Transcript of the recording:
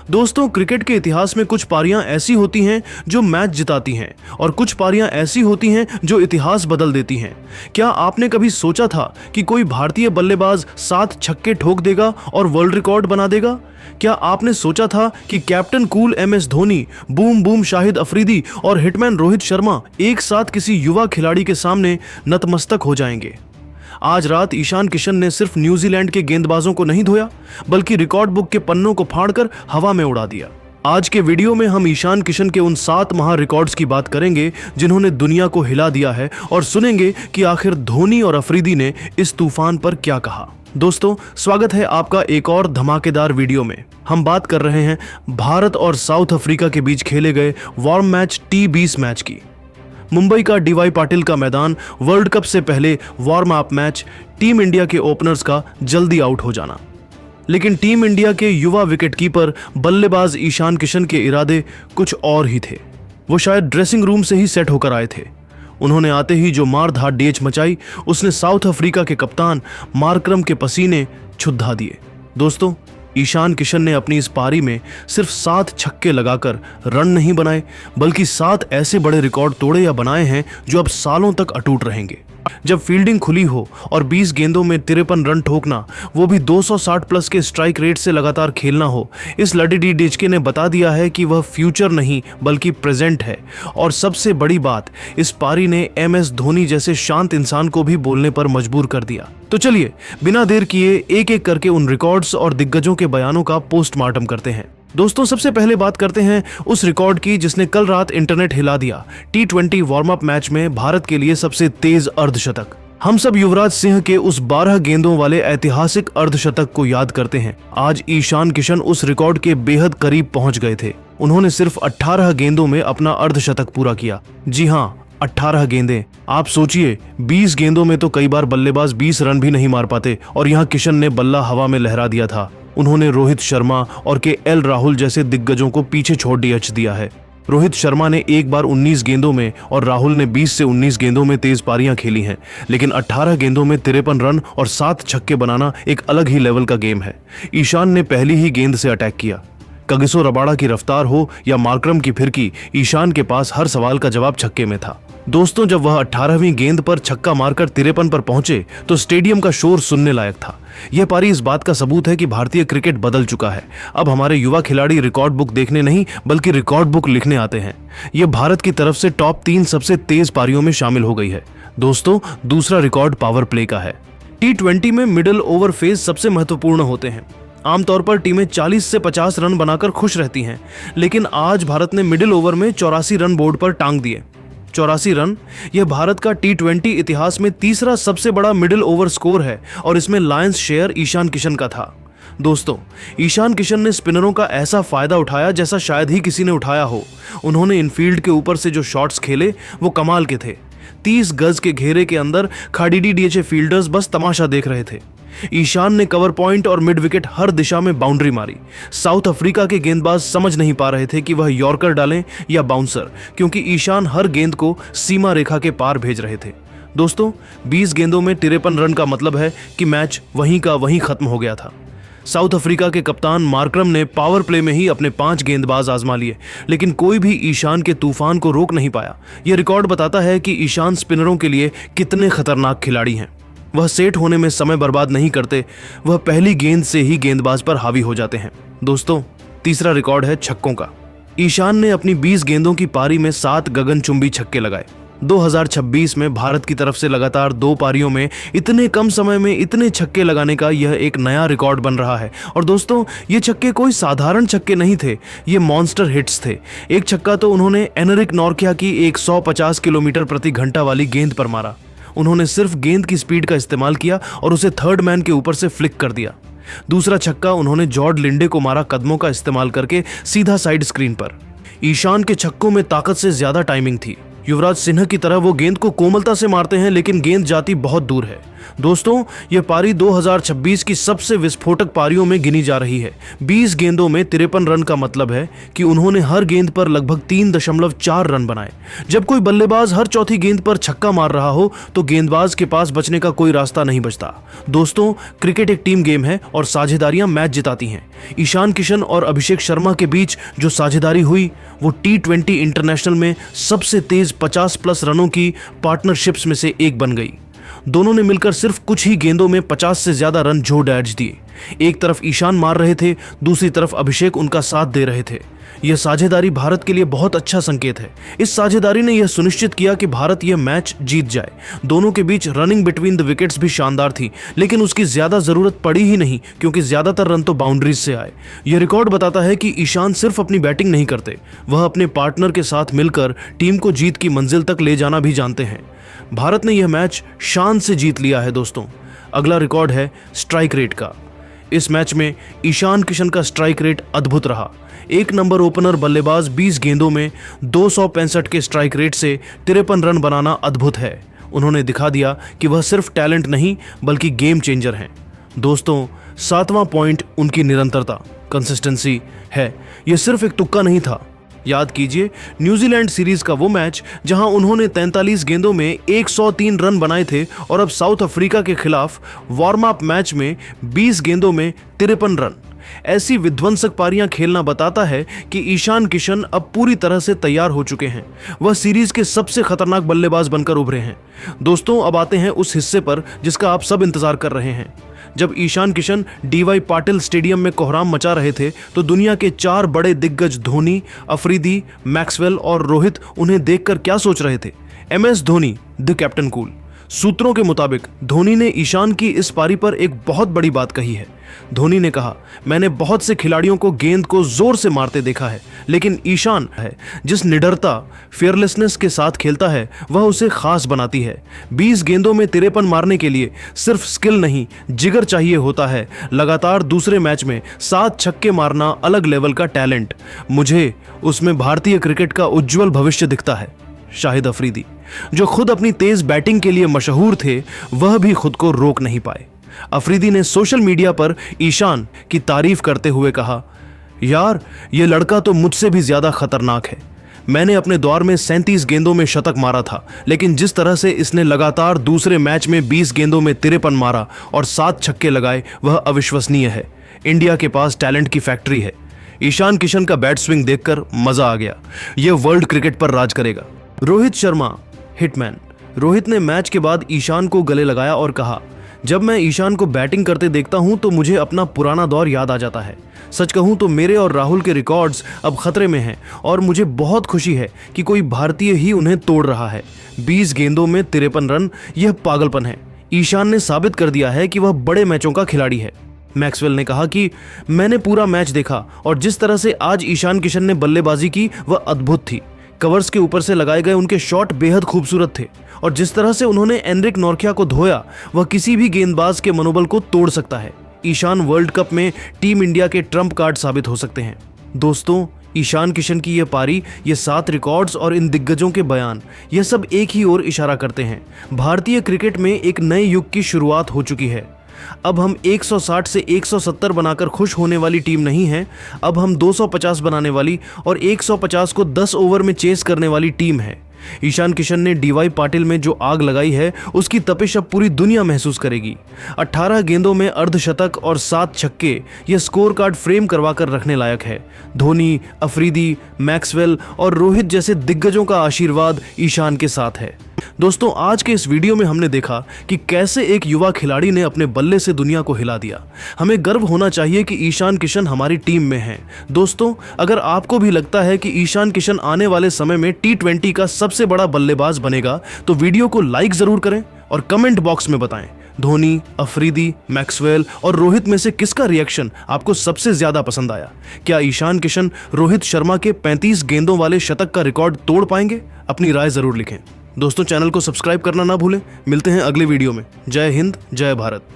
दोस्तों, क्रिकेट के इतिहास में कुछ पारियां ऐसी होती हैं जो मैच जिताती हैं और कुछ पारियां ऐसी होती हैं जो इतिहास बदल देती हैं। क्या आपने कभी सोचा था कि कोई भारतीय बल्लेबाज 7 छक्के ठोक देगा और वर्ल्ड रिकॉर्ड बना देगा? क्या आपने सोचा था कि captain cool MS Dhoni, boom boom Shahid Afridi और हिटमैन रोहित शर्मा एक साथ किसी युवा खिलाड़ी के सामने नतमस्तक हो जाएंगे? आज रात ईशान किशन ने सिर्फ न्यूजीलैंड के गेंदबाजों को नहीं धोया, बल्कि रिकॉर्ड बुक के पन्नों को फाड़कर हवा में उड़ा दिया। आज के वीडियो में हम ईशान किशन के उन 7 महा रिकॉर्ड्स की बात करेंगे जिन्होंने दुनिया को हिला दिया है, और सुनेंगे कि आखिर धोनी और अफरीदी ने इस तूफान पर क्या कहा। दोस्तों, स्वागत है आपका एक और धमाकेदार वीडियो में। हम बात कर रहे हैं भारत और साउथ अफ्रीका के बीच खेले गए वार्म मैच T20 मैच की। मुंबई का DY पाटिल का मैदान, वर्ल्ड कप से पहले warm up match, team India के ओपनर्स का जल्दी आउट हो जाना। लेकिन टीम इंडिया के युवा विकेटकीपर बल्लेबाज ईशान किशन के इरादे कुछ और ही थे। वो शायद ड्रेसिंग रूम से ही सेट होकर आए थे। उन्होंने आते ही जो मार धाड़ डेच मचाई, उसने साउथ अफ्रीका के कप्तान मार्करम के पसीने छुद्धा दिए। दोस्तों, ईशान किशन ने अपनी इस पारी में सिर्फ 7 छक्के लगाकर रन नहीं बनाए, बल्कि 7 ऐसे बड़े रिकॉर्ड तोड़े या बनाए हैं जो अब सालों तक अटूट रहेंगे। जब फील्डिंग खुली हो और 20 गेंदों में 53 रन ठोकना, वो भी 260 प्लस के स्ट्राइक रेट से लगातार खेलना हो, इस लड़ी डिचके ने बता दिया है कि वह फ्यूचर नहीं बल्कि प्रेजेंट है। और सबसे बड़ी बात, इस पारी ने MS धोनी जैसे शांत इंसान को भी बोलने पर मजबूर कर दिया। तो चलिए बिना देर किए एक एक करके उन रिकॉर्ड्स और दिग्गजों के बयानों का पोस्टमार्टम करते हैं। दोस्तों, सबसे पहले बात करते हैं उस रिकॉर्ड की जिसने कल रात इंटरनेट हिला दिया। T20 वार्म अप मैच में भारत के लिए सबसे तेज अर्धशतक। हम सब युवराज सिंह के उस 12 गेंदों वाले ऐतिहासिक अर्धशतक को याद करते हैं। आज ईशान किशन उस रिकॉर्ड के बेहद करीब पहुंच गए थे। उन्होंने सिर्फ 18 गेंदों में अपना अर्धशतक पूरा किया। जी हाँ, 18 गेंदें। आप सोचिए, 20 गेंदों में तो कई बार बल्लेबाज 20 रन भी नहीं मार पाते, और यहाँ किशन ने बल्ला हवा में लहरा दिया था। उन्होंने रोहित शर्मा और KL राहुल जैसे दिग्गजों को पीछे छोड़ दिया है। रोहित शर्मा ने एक बार 19 गेंदों में और राहुल ने 20 से 19 गेंदों में तेज पारियां खेली हैं, लेकिन 18 गेंदों में 53 रन और 7 छक्के बनाना एक अलग ही लेवल का गेम है। ईशान ने पहली ही गेंद से अटैक किया। कगिसो रबाड़ा की रफ्तार हो या मार्करम की फिरकी, ईशान के पास हर सवाल का जवाब छक्के में था। दोस्तों, जब वह 18वीं गेंद पर छक्का मारकर 53 पर पहुंचे तो स्टेडियम का शोर सुनने लायक था। यह पारी इस बात का सबूत है कि भारतीय क्रिकेट बदल चुका है। अब हमारे युवा खिलाड़ी रिकॉर्ड बुक देखने नहीं बल्कि रिकॉर्ड बुक लिखने आते हैं। यह भारत की तरफ से टॉप 3 सबसे तेज पारियों में शामिल हो गई है। दोस्तों, दूसरा रिकॉर्ड पावर प्ले का है। T20 में मिडिल ओवर फेज सबसे महत्वपूर्ण होते हैं। आमतौर पर टीमें 40 से 50 रन बनाकर खुश रहती हैं, लेकिन आज भारत ने मिडिल ओवर में 84 रन बोर्ड पर टांग दिए। 84 रन, यह भारत का T20 इतिहास में तीसरा सबसे बड़ा मिडिल ओवर स्कोर है, और इसमें लायंस शेयर ईशान किशन का था। दोस्तों, ईशान किशन ने स्पिनरों का ऐसा फायदा उठाया जैसा शायद ही किसी ने उठाया हो। उन्होंने इनफील्ड के ऊपर से जो शॉट्स खेले वो कमाल के थे। 30 गज के घेरे के अंदर खाडीडी DH फील्डर्स बस तमाशा देख रहे थे। ईशान ने कवर पॉइंट और मिड विकेट हर दिशा में बाउंड्री मारी। साउथ अफ्रीका के गेंदबाज समझ नहीं पा रहे थे कि वह यॉर्कर डालें या बाउंसर, क्योंकि ईशान हर गेंद को सीमा रेखा के पार भेज रहे थे। दोस्तों, 20 गेंदों में 53 रन का मतलब है कि मैच वहीं का वहीं खत्म हो गया था। साउथ अफ्रीका के कप्तान मार्करम ने पावर प्ले में ही अपने 5 गेंदबाज आजमा लिए, लेकिन कोई भी ईशान के तूफान को रोक नहीं पाया। यह रिकॉर्ड बताता है कि ईशान स्पिनरों के लिए कितने खतरनाक खिलाड़ी हैं। वह सेट होने में समय बर्बाद नहीं करते, वह पहली गेंद से ही गेंदबाज पर हावी हो जाते हैं। दोस्तों, तीसरा रिकॉर्ड है छक्कों का। ईशान ने अपनी 20 गेंदों की पारी में 7 गगनचुंबी छक्के लगाए। 2026 में भारत की तरफ से लगातार 2 पारियों में इतने कम समय में इतने छक्के लगाने का यह एक नया रिकॉर्ड बन रहा है। और दोस्तों, ये छक्के कोई साधारण छक्के नहीं थे, ये मॉन्स्टर हिट्स थे। एक छक्का तो उन्होंने एनरिक नॉर्किया की 150 किलोमीटर प्रति घंटा वाली गेंद पर मारा। उन्होंने सिर्फ गेंद की स्पीड का इस्तेमाल किया और उसे थर्ड मैन के ऊपर से फ्लिक कर दिया। दूसरा छक्का उन्होंने जॉर्ज लिंडे को मारा कदमों का इस्तेमाल करके सीधा साइड स्क्रीन पर। ईशान के छक्कों में ताकत से ज्यादा टाइमिंग थी। युवराज सिंह की तरह वो गेंद को कोमलता से मारते हैं, लेकिन गेंद जाती बहुत दूर है। दोस्तों, ये पारी 2026 की सबसे विस्फोटक पारियों में गिनी जा रही है। 20 गेंदों में 53 रन का मतलब है कि उन्होंने हर गेंद पर लगभग 3.4 रन बनाए। जब कोई बल्लेबाज हर चौथी गेंद पर छक्का मार रहा हो तो गेंदबाज के पास बचने का कोई रास्ता नहीं बचता। दोस्तों, क्रिकेट एक टीम गेम है और साझेदारियां मैच जिताती हैं। ईशान किशन और अभिषेक शर्मा के बीच जो साझेदारी हुई वो T20 इंटरनेशनल में सबसे तेज 50+ रनों की पार्टनरशिप्स में से एक बन गई। दोनों ने मिलकर सिर्फ कुछ ही गेंदों में 50 से ज्यादा रन जोड़ दिए। एक तरफ ईशान मार रहे थे, दूसरी तरफ अभिषेक उनका साथ दे रहे थे। यह साझेदारी भारत के लिए बहुत अच्छा संकेत है। इस साझेदारी ने यह सुनिश्चित किया कि भारत यह मैच जीत जाए। दोनों के बीच रनिंग बिटवीन द विकेट्स भी शानदार थी, लेकिन उसकी ज्यादा जरूरत पड़ी ही नहीं क्योंकि ज्यादातर रन तो बाउंड्रीज से आए। यह रिकॉर्ड बताता है कि ईशान सिर्फ अपनी बैटिंग नहीं करते, वह अपने पार्टनर के साथ मिलकर टीम को जीत की मंजिल तक ले जाना भी जानते हैं। भारत ने यह मैच शान से जीत लिया है दोस्तों। अगला रिकॉर्ड है स्ट्राइक रेट का। इस मैच में ईशान किशन का स्ट्राइक रेट अद्भुत रहा। एक नंबर ओपनर बल्लेबाज 20 गेंदों में 265 के स्ट्राइक रेट से 53 रन बनाना अद्भुत है। उन्होंने दिखा दिया कि वह सिर्फ टैलेंट नहीं बल्कि गेम चेंजर हैं। दोस्तों, 7वां पॉइंट उनकी निरंतरता, कंसिस्टेंसी है। यह सिर्फ एक तुक्का नहीं था। याद कीजिए न्यूजीलैंड सीरीज का वो मैच जहां उन्होंने 43 गेंदों में 103 रन बनाए थे और अब साउथ अफ्रीका के खिलाफ वार्म अप मैच में 20 गेंदों में 53 रन। ऐसी विध्वंसक पारियां खेलना बताता है कि ईशान किशन अब पूरी तरह से तैयार हो चुके हैं। वह सीरीज के सबसे खतरनाक बल्लेबाज बनकर उभरे हैं। दोस्तों, अब आते हैं उस हिस्से पर जिसका आप सब इंतजार कर रहे हैं। जब ईशान किशन DY पाटिल स्टेडियम में कोहराम मचा रहे थे तो दुनिया के 4 बड़े दिग्गज धोनी, अफरीदी, मैक्सवेल और रोहित उन्हें देखकर क्या सोच रहे थे? MS Dhoni, the captain cool. सूत्रों के मुताबिक धोनी ने ईशान की इस पारी पर एक बहुत बड़ी बात कही है। धोनी ने कहा, मैंने बहुत से खिलाड़ियों को गेंद को जोर से मारते देखा है, लेकिन ईशान है जिस निडरता, फियरलेसनेस के साथ खेलता है वह उसे खास बनाती है। 20 गेंदों में 53 मारने के लिए सिर्फ स्किल नहीं, जिगर चाहिए होता है। लगातार दूसरे मैच में 7 छक्के मारना अलग लेवल का टैलेंट। मुझे उसमें भारतीय क्रिकेट का उज्जवल भविष्य दिखता है। शाहिद अफरीदी, जो खुद अपनी तेज बैटिंग के लिए मशहूर थे, वह भी खुद को रोक नहीं पाए। अफरीदी ने सोशल मीडिया पर ईशान की तारीफ करते हुए कहा, यार ये लड़का तो मुझसे भी ज्यादा खतरनाक है। मैंने अपने दौर में 37 गेंदों में शतक मारा था, लेकिन जिस तरह से इसने लगातार दूसरे मैच में 20 गेंदों में 53 मारा और 7 छक्के लगाए, वह अविश्वसनीय है। इंडिया के पास टैलेंट की फैक्ट्री है। ईशान किशन का बैट स्विंग देखकर मजा आ गया। यह वर्ल्ड क्रिकेट पर राज करेगा। रोहित शर्मा, हिटमैन। रोहित ने मैच के बाद ईशान को गले लगाया और कहा, जब मैं ईशान को बैटिंग करते देखता हूं तो मुझे अपना पुराना दौर याद आ जाता है। सच कहूं तो मेरे और राहुल के रिकॉर्ड्स अब खतरे में हैं और मुझे बहुत खुशी है कि कोई भारतीय ही उन्हें तोड़ रहा है। 20 गेंदों में 53 रन, यह पागलपन है। ईशान ने साबित कर दिया है कि वह बड़े मैचों का खिलाड़ी है। मैक्सवेल ने कहा कि मैंने पूरा मैच देखा और जिस तरह से आज ईशान किशन ने बल्लेबाजी की वह अद्भुत थी। कवर्स के ऊपर से लगाए गए उनके शॉट बेहद खूबसूरत थे और जिस तरह से उन्होंने एनरिक नोरकिया को धोया, वह किसी भी गेंदबाज के मनोबल को तोड़ सकता है। ईशान वर्ल्ड कप में टीम इंडिया के ट्रम्प कार्ड साबित हो सकते हैं। दोस्तों, ईशान किशन की यह पारी, ये 7 रिकॉर्ड्स और इन दिग्गजों के बयान, यह सब एक ही ओर इशारा करते हैं। भारतीय क्रिकेट में एक नए युग की शुरुआत हो चुकी है। अब हम 160 से 170 बनाकर खुश होने वाली टीम नहीं है। अब हम 250 बनाने वाली और 150 को 10 ओवर में चेस करने वाली टीम है। ईशान किशन ने DY पाटिल में जो आग लगाई है, उसकी तपिश अब पूरी दुनिया महसूस करेगी। 18 गेंदों में अर्धशतक और 7 छक्के, यह स्कोर कार्ड फ्रेम करवा कर रखने लायक है। धोनी, अफरीदी, मैक्सवेल और रोहित जैसे दिग्गजों का आशीर्वाद ईशान के साथ है। दोस्तों, आज के इस वीडियो में हमने देखा कि कैसे एक युवा खिलाड़ी ने अपने बल्ले से दुनिया को हिला दिया। हमें गर्व होना चाहिए कि ईशान किशन हमारी टीम में हैं। दोस्तों, अगर आपको भी लगता है कि ईशान किशन आने वाले समय में T20 का सबसे बड़ा बल्लेबाज बनेगा, तो वीडियो को लाइक जरूर करें और कमेंट बॉक्स में बताएं धोनी, अफरीदी, मैक्सवेल और रोहित में से किसका रिएक्शन आपको सबसे ज्यादा पसंद आया। क्या ईशान किशन रोहित शर्मा के 35 गेंदों वाले शतक का रिकॉर्ड तोड़ पाएंगे? अपनी राय जरूर लिखें। दोस्तों, चैनल को सब्सक्राइब करना ना भूलें। मिलते हैं अगले वीडियो में। जय हिंद, जय भारत।